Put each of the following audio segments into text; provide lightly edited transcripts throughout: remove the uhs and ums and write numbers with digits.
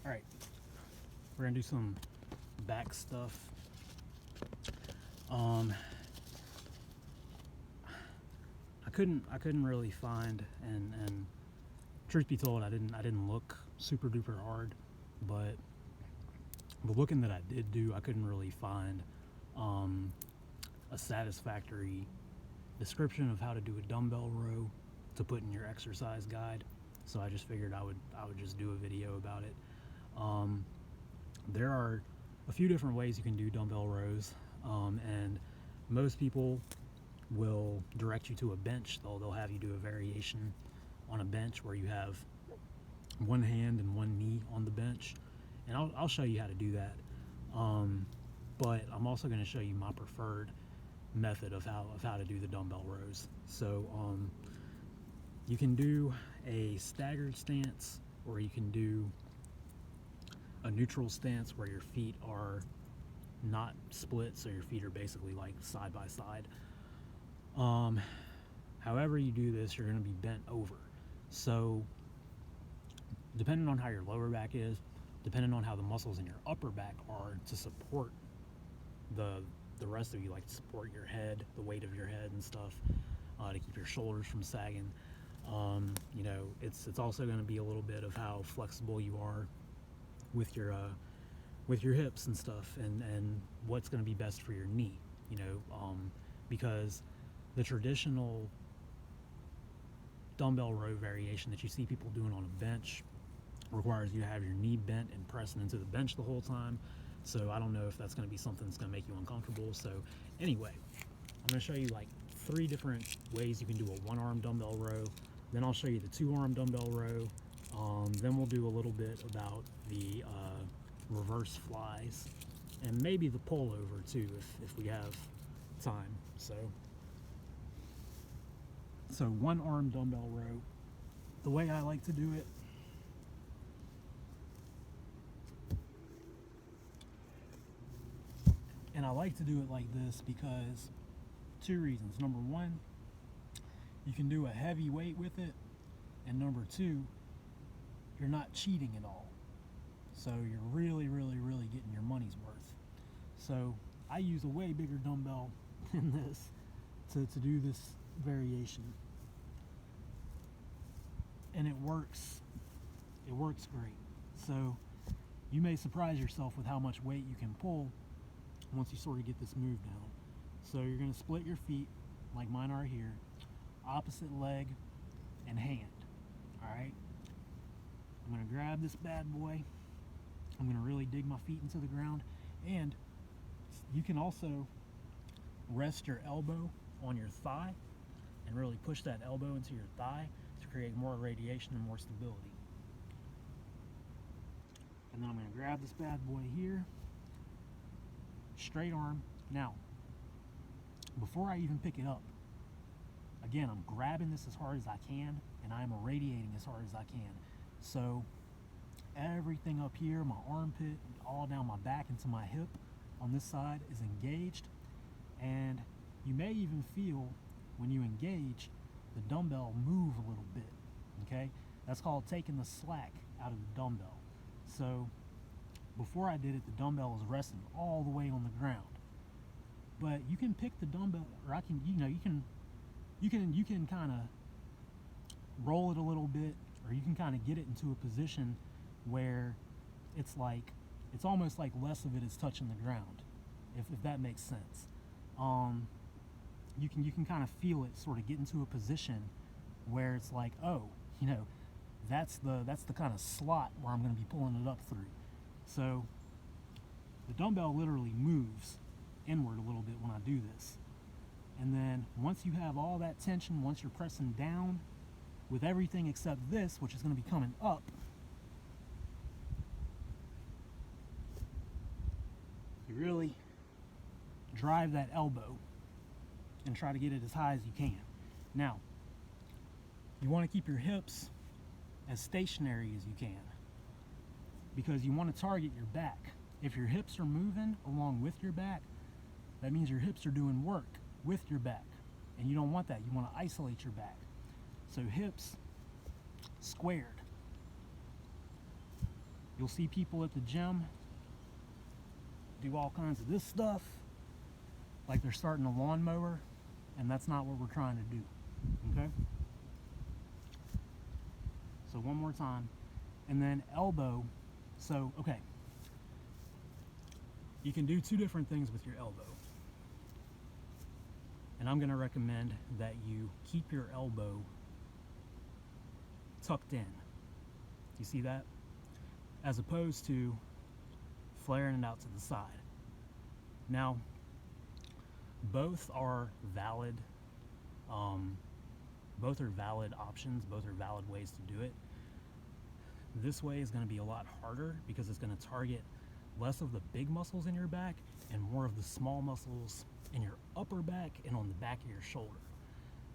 Alright, we're gonna do some back stuff. I couldn't really find, and truth be told, I didn't look super duper hard, but the looking that I did do, I couldn't really find a satisfactory description of how to do a dumbbell row to put in your exercise guide. So I just figured I would just do a video about it. There are a few different ways you can do dumbbell rows, and most people will direct you to a bench. They'll have you do a variation on a bench where you have one hand and one knee on the bench, and I'll show you how to do that. But I'm also going to show you my preferred method of how to do the dumbbell rows. So you can do a staggered stance, or you can do a neutral stance where your feet are not split, so your feet are basically like side by side. However you do this, you're going to be bent over. So depending on how your lower back is, depending on how the muscles in your upper back are to support the rest of you, like to support your head, the weight of your head and stuff, to keep your shoulders from sagging. You know, it's also going to be a little bit of how flexible you are with your hips and stuff, and what's going to be best for your knee. You know, because the traditional dumbbell row variation that you see people doing on a bench requires you to have your knee bent and pressing into the bench the whole time. So I don't know if that's going to be something that's going to make you uncomfortable. So anyway, I'm going to show you like 3 different ways you can do a one-arm dumbbell row. Then I'll show you the 2-arm dumbbell row. Then we'll do a little bit about the reverse flies, and maybe the pullover too, if we have time. So one-arm dumbbell row, the way I like to do it, and I like to do it like this because 2 reasons. Number 1, you can do a heavy weight with it, and number 2, you're not cheating at all. So you're really getting your money's worth. So I use a way bigger dumbbell than this to do this variation, and it works great. So you may surprise yourself with how much weight you can pull once you sort of get this move down. So you're going to split your feet like mine are here, opposite leg and hand. Alright, I'm going to grab this bad boy. I'm going to really dig my feet into the ground, and you can also rest your elbow on your thigh and really push that elbow into your thigh to create more radiation and more stability. And then I'm going to grab this bad boy here, straight arm. Now, before I even pick it up, again, I'm grabbing this as hard as I can, and I'm irradiating as hard as I can. So everything up here, my armpit, all down my back into my hip on this side is engaged, and you may even feel when you engage the dumbbell move a little bit. Okay, that's called taking the slack out of the dumbbell. So before I did it, the dumbbell was resting all the way on the ground, but you can pick the dumbbell, or I can, you can kind of roll it a little bit, or you can kind of get it into a position where it's almost like less of it is touching the ground, if that makes sense. You can kind of feel it sort of get into a position where it's like, oh, you know, that's the kind of slot where I'm going to be pulling it up through. So the dumbbell literally moves inward a little bit when I do this. And then once you have all that tension, once you're pressing down with everything except this, which is going to be coming up, you really drive that elbow and try to get it as high as you can. Now, you want to keep your hips as stationary as you can, because you want to target your back. If your hips are moving along with your back, that means your hips are doing work with your back, and you don't want that. You want to isolate your back. So hips squared, You'll see people at the gym do all kinds of this stuff, like they're starting a lawnmower, and that's not what we're trying to do, okay? So one more time, and then elbow. So, okay, you can do two different things with your elbow. And I'm gonna recommend that you keep your elbow tucked in. You see that? As opposed to flaring it out to the side. Now, both are valid. Both are valid options. Both are valid ways to do it. This way is going to be a lot harder because it's going to target less of the big muscles in your back and more of the small muscles in your upper back and on the back of your shoulder.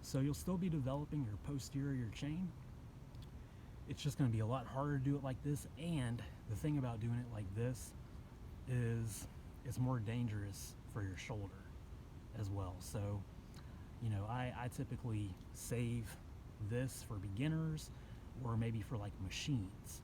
So you'll still be developing your posterior chain. It's just going to be a lot harder to do it like this, and the thing about doing it like this is it's more dangerous for your shoulder as well. So, you know, I typically save this for beginners or maybe for like machines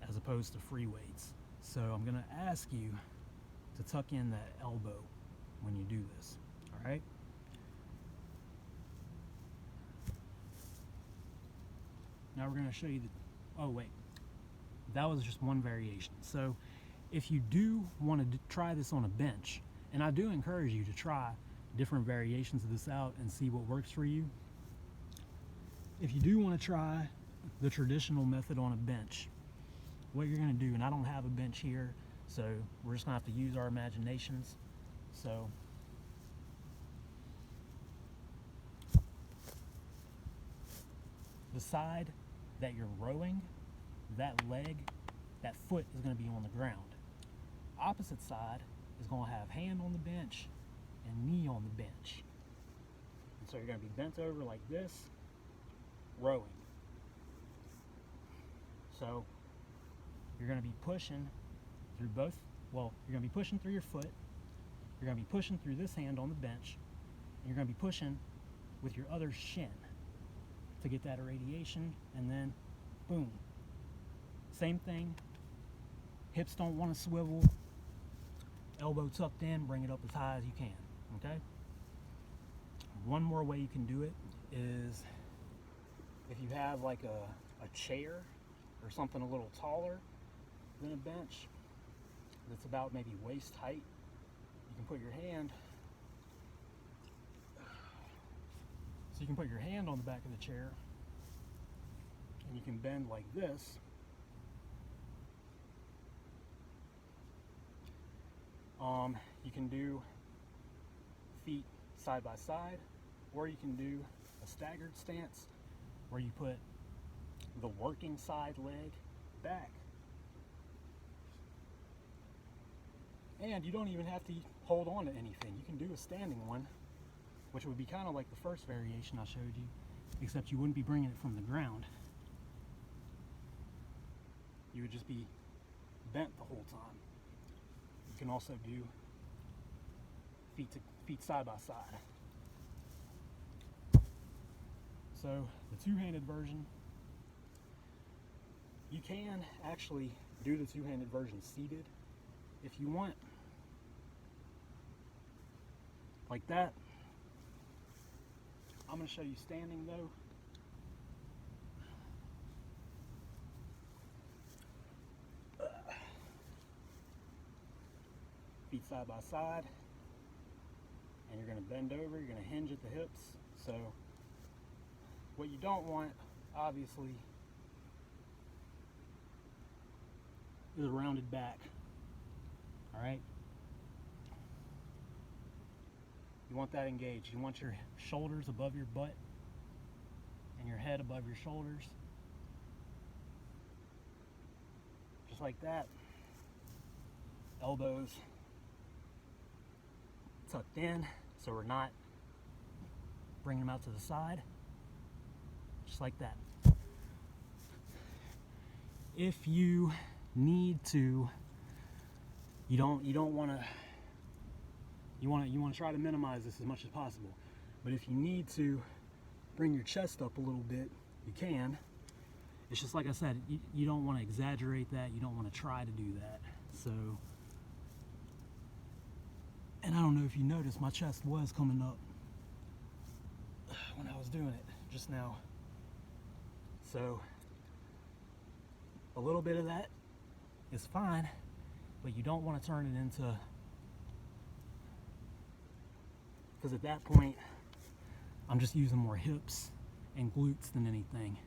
as opposed to free weights. So I'm going to ask you to tuck in that elbow when you do this, all right? Now we're going to show you oh wait, that was just one variation. So if you do want to try this on a bench, and I do encourage you to try different variations of this out and see what works for you. If you do want to try the traditional method on a bench, what you're going to do, and I don't have a bench here, so we're just going to have to use our imaginations. So the side that you're rowing, that leg, that foot is going to be on the ground. Opposite side is going to have hand on the bench and knee on the bench. And so you're going to be bent over like this, rowing. So you're going to be pushing through both, well, you're going to be pushing through your foot, you're going to be pushing through this hand on the bench, and you're going to be pushing with your other shin to get that irradiation, and then boom. Same thing, hips don't want to swivel, elbow tucked in, bring it up as high as you can, okay? One more way you can do it is if you have like a chair or something a little taller than a bench that's about maybe waist height, you can put your hand, so you can put your hand on the back of the chair and you can bend like this. You can do feet side by side, or you can do a staggered stance where you put the working side leg back. And you don't even have to hold on to anything. You can do a standing one, which would be kind of like the first variation I showed you, except you wouldn't be bringing it from the ground. You would just be bent the whole time. You can also do feet side by side. So the two-handed version, you can actually do the two-handed version seated if you want, like that. I'm going to show you standing though. Feet side by side, and you're going to bend over, you're going to hinge at the hips. So what you don't want, obviously, is a rounded back. All right, you want that engaged. You want your shoulders above your butt and your head above your shoulders, just like that. Elbows tucked in, so we're not bringing them out to the side, just like that. If you need to, you want to try to minimize this as much as possible, but if you need to bring your chest up a little bit, you can. it's just like I said, you don't want to exaggerate that. You don't want to try to do that. So, and I don't know if you noticed, my chest was coming up when I was doing it just now. So, a little bit of that is fine, but you don't want to turn it into, because at that point, I'm just using more hips and glutes than anything.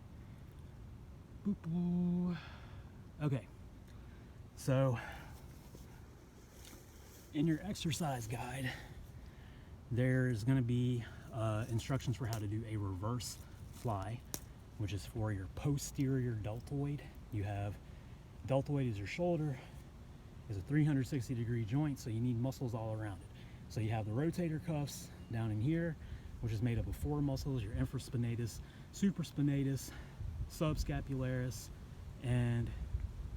Boop, boop. Okay, so in your exercise guide, there's going to be instructions for how to do a reverse fly, which is for your posterior deltoid. You have deltoid is your shoulder, is a 360-degree joint, so you need muscles all around it. So you have the rotator cuffs down in here, which is made up of 4 muscles: your infraspinatus, supraspinatus, subscapularis, and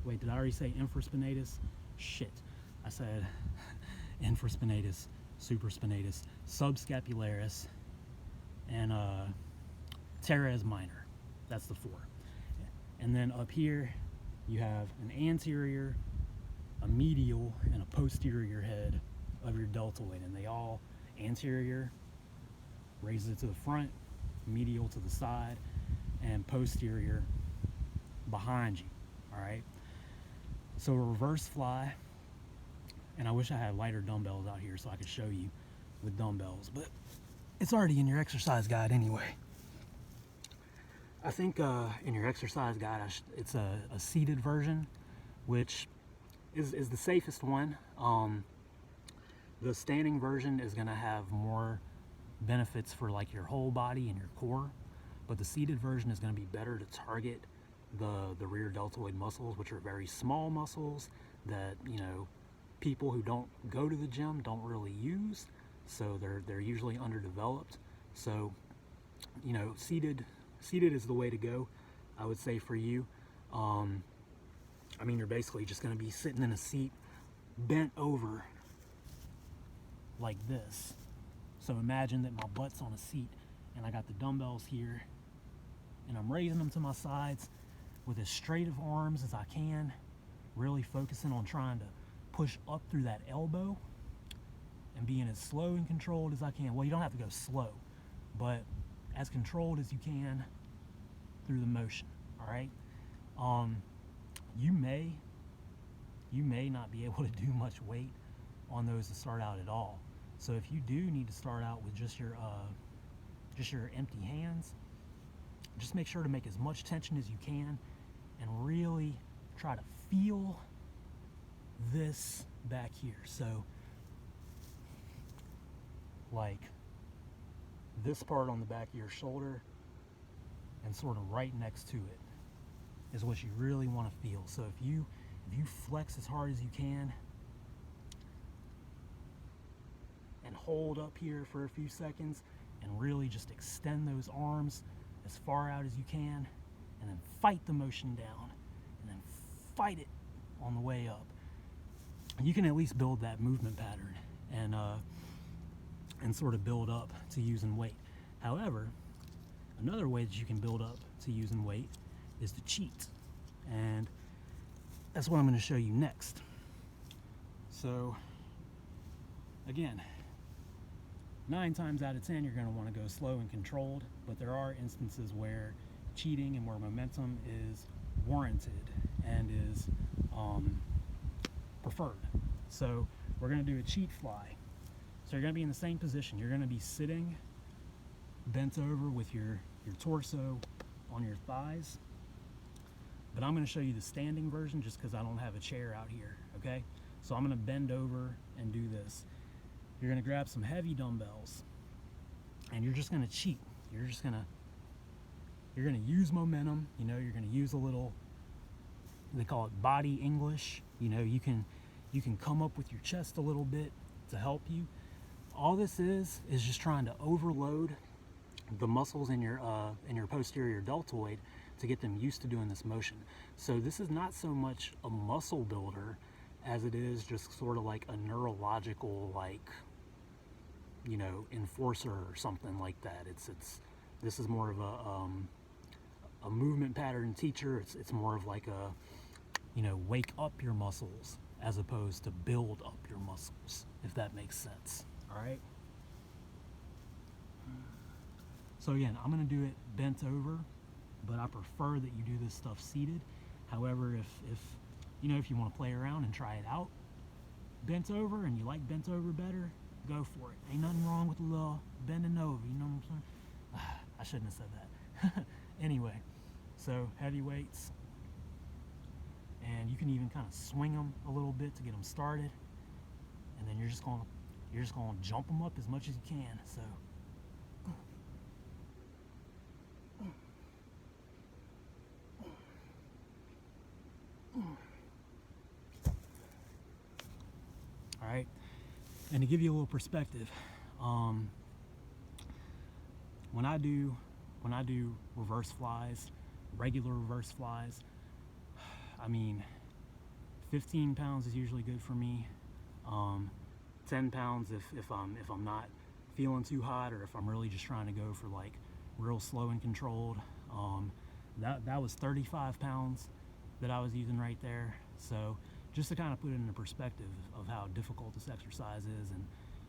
wait, did I already say infraspinatus? Shit, I said infraspinatus, supraspinatus, subscapularis, and teres minor. That's the 4. And then up here you have an anterior, a medial, and a posterior head of your deltoid, and they all, anterior raises it to the front, medial to the side, and posterior behind you. All right, so a reverse fly, and I wish I had lighter dumbbells out here so I could show you with dumbbells, but it's already in your exercise guide anyway. I think in your exercise guide it's a seated version, which is the safest one. The standing version is going to have more benefits for like your whole body and your core, but the seated version is going to be better to target the rear deltoid muscles, which are very small muscles that, you know, people who don't go to the gym don't really use, so they're usually underdeveloped. So, you know, seated is the way to go, I would say, for you. I mean, you're basically just going to be sitting in a seat bent over like this. So imagine that my butt's on a seat and I got the dumbbells here and I'm raising them to my sides with as straight of arms as I can, really focusing on trying to push up through that elbow and being as slow and controlled as I can. Well, you don't have to go slow, but as controlled as you can through the motion. All right. You may not be able to do much weight on those to start out at all. So if you do need to start out with just your empty hands, just make sure to make as much tension as you can and really try to feel this back here. So like this part on the back of your shoulder and sort of right next to it is what you really want to feel. So if you flex as hard as you can and hold up here for a few seconds and really just extend those arms as far out as you can, and then fight the motion down and then fight it on the way up, you can at least build that movement pattern and sort of build up to using weight. However, another way that you can build up to using weight is to cheat, and that's what I'm going to show you next. So again, 9 times out of 10 you're going to want to go slow and controlled, but there are instances where cheating and where momentum is warranted and is preferred. So we're going to do a cheat fly. So you're going to be in the same position. You're going to be sitting bent over with your torso on your thighs, but I'm going to show you the standing version just because I don't have a chair out here. Okay, so I'm going to bend over and do this. You're going to grab some heavy dumbbells and you're just going to cheat. You're going to use momentum. You know, you're going to use a little, they call it body English. You know, you can come up with your chest a little bit to help you. All this is just trying to overload the muscles in your posterior deltoid to get them used to doing this motion. So this is not so much a muscle builder as it is just sort of like a neurological, like, you know, enforcer or something like that. This is more of a movement pattern teacher. It's more of like a, you know, wake up your muscles as opposed to build up your muscles, if that makes sense. All right. So again, I'm going to do it bent over, but I prefer that you do this stuff seated. However, if you know, if you want to play around and try it out bent over and you like bent over better, go for it. Ain't nothing wrong with a little bending over, you know what I'm saying? I shouldn't have said that. Anyway, so heavy weights, and you can even kind of swing them a little bit to get them started, and then you're just going to jump them up as much as you can. So all right, and to give you a little perspective, when I do reverse flies, regular reverse flies, I mean, 15 pounds is usually good for me. 10 pounds if I'm not feeling too hot, or if I'm really just trying to go for like real slow and controlled. That was 35 pounds that I was using right there. So just to kind of put it into perspective of how difficult this exercise is, and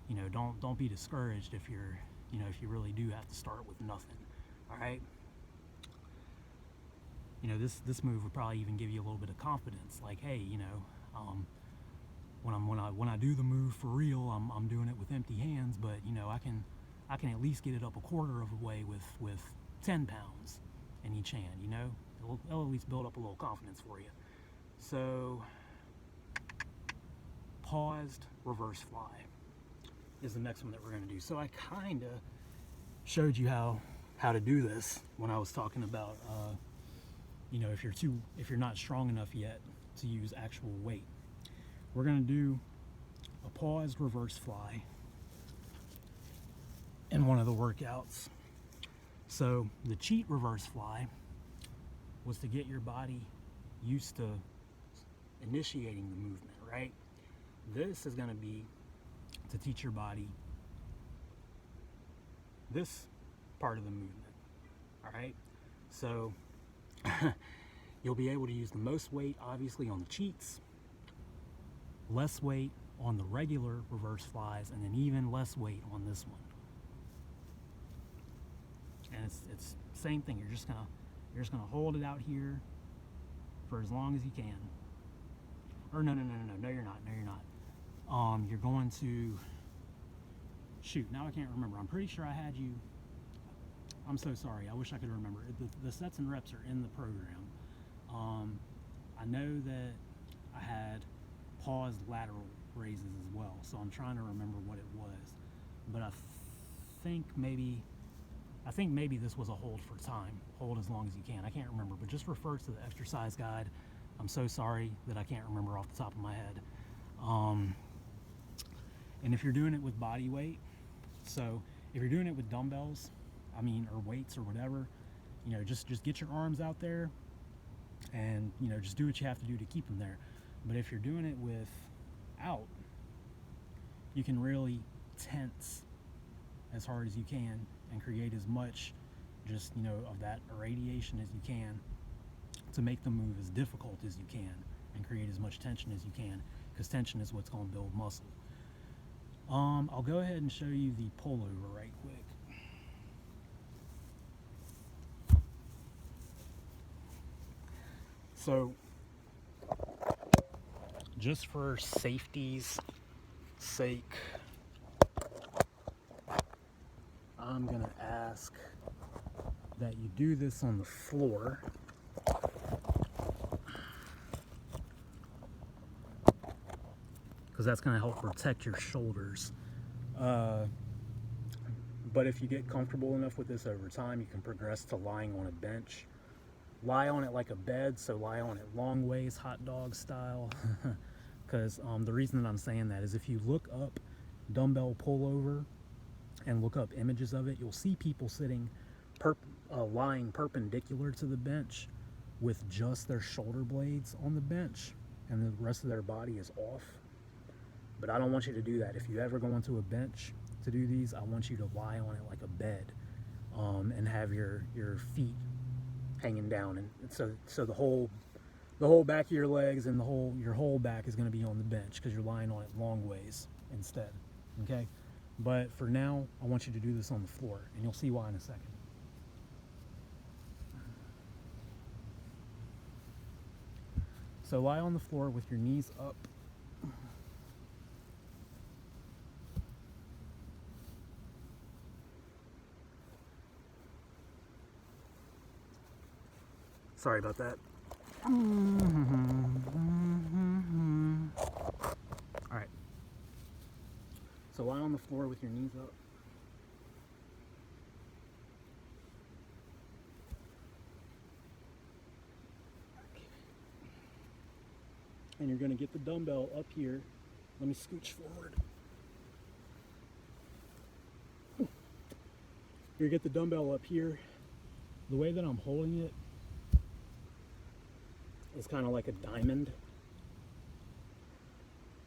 you know, don't be discouraged if you're, you know, if you really do have to start with nothing. All right. You know, this move would probably even give you a little bit of confidence. Like, hey, you know, when I do the move for real, I'm doing it with empty hands, but you know, I can at least get it up a quarter of the way with 10 pounds in each hand. You know, it'll at least build up a little confidence for you. So, paused reverse fly is the next one that we're going to do. So I kind of showed you how to do this when I was talking about, you know, if you're not strong enough yet to use actual weight. We're going to do a paused reverse fly in one of the workouts. So the cheat reverse fly was to get your body used to initiating the movement, right? This is going to be to teach your body this part of the movement. All right, so you'll be able to use the most weight obviously on the cheats, less weight on the regular reverse flies, and then even less weight on this one. And it's same thing. You're just gonna hold it out here for as long as you can. Or no, you're not. You're going to, shoot, now I can't remember. I'm pretty sure I had you, I'm so sorry, I wish I could remember. The sets and reps are in the program. I know that I had paused lateral raises as well, so I'm trying to remember what it was. But I think maybe this was a hold for time. Hold as long as you can. I can't remember, but just refer to the exercise guide. I'm so sorry that I can't remember off the top of my head. And if you're doing it with body weight, so if you're doing it with dumbbells, I mean, or weights or whatever, you know, just get your arms out there and, you know, just do what you have to do to keep them there. But if you're doing it without, you can really tense as hard as you can and create as much just, you know, of that irradiation as you can to make the move as difficult as you can and create as much tension as you can, because tension is what's going to build muscle. I'll go ahead and show you the pullover right quick. So, just for safety's sake, I'm going to ask that you do this on the floor. Because that's going to help protect your shoulders. But if you get comfortable enough with this over time, you can progress to lying on a bench. Lie on it like a bed, so lie on it long ways, hot dog style. Because the reason that I'm saying that is if you look up dumbbell pullover and look up images of it, you'll see people sitting, lying perpendicular to the bench with just their shoulder blades on the bench, and the rest of their body is off. But I don't want you to do that. If you ever go onto a bench to do these, I want you to lie on it like a bed, and have your feet hanging down, and so the whole back of your legs and your whole back is going to be on the bench because you're lying on it long ways instead. Okay, but for now I want you to do this on the floor, and you'll see why in a second. So lie on the floor with your knees up. Sorry about that. Alright. So lie on the floor with your knees up. And you're going to get the dumbbell up here. Let me scooch forward. You get the dumbbell up here. The way that I'm holding it is kind of like a diamond.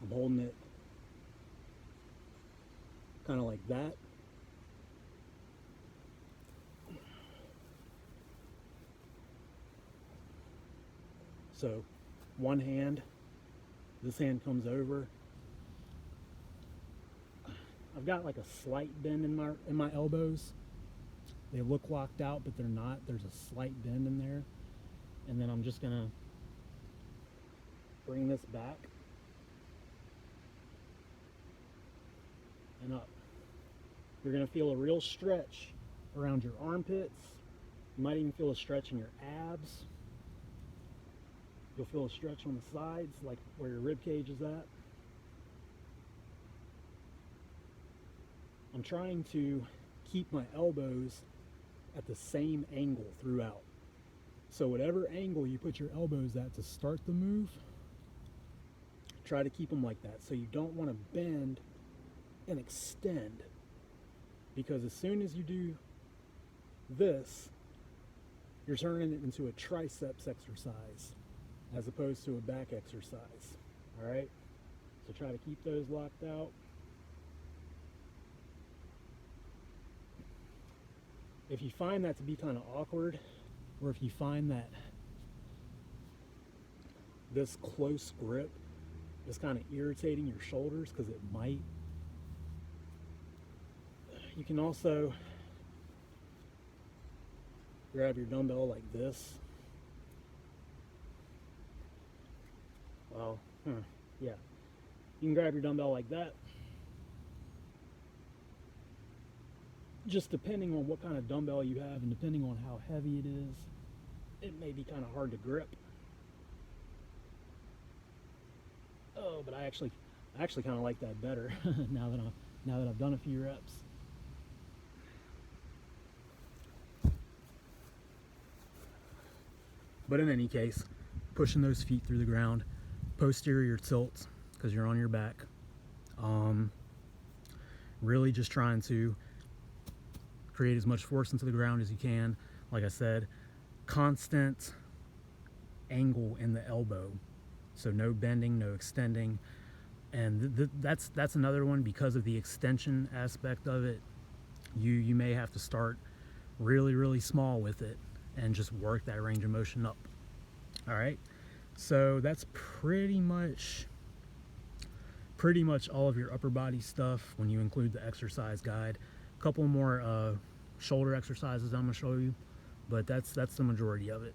I'm holding it kind of like that. So one hand, this hand comes over. I've got like a slight bend in my elbows. They look locked out, but they're not. There's a slight bend in there. And then I'm just gonna bring this back and up. You're gonna feel a real stretch around your armpits. You might even feel a stretch in your abs. You'll feel a stretch on the sides, like where your rib cage is at. I'm trying to keep my elbows at the same angle throughout. So whatever angle you put your elbows at to start the move, try to keep them like that. So you don't want to bend and extend, because as soon as you do this, you're turning it into a triceps exercise as opposed to a back exercise. All right? So try to keep those locked out. If you find that to be kind of awkward, or if you find that this close grip is kind of irritating your shoulders, because it might, you can also grab your dumbbell like this. Well, yeah. You can grab your dumbbell like that. Just depending on what kind of dumbbell you have and depending on how heavy it is, it may be kind of hard to grip. Oh, but I actually kind of like that better now that I've done a few reps. But in any case, pushing those feet through the ground, posterior tilts because you're on your back. Really just trying to create as much force into the ground as you can. Like I said, constant angle in the elbow, so no bending, no extending. And that's another one, because of the extension aspect of it. You may have to start really small with it and just work that range of motion up. All right, so that's pretty much all of your upper body stuff when you include the exercise guide. Couple more shoulder exercises I'm going to show you, but that's the majority of it.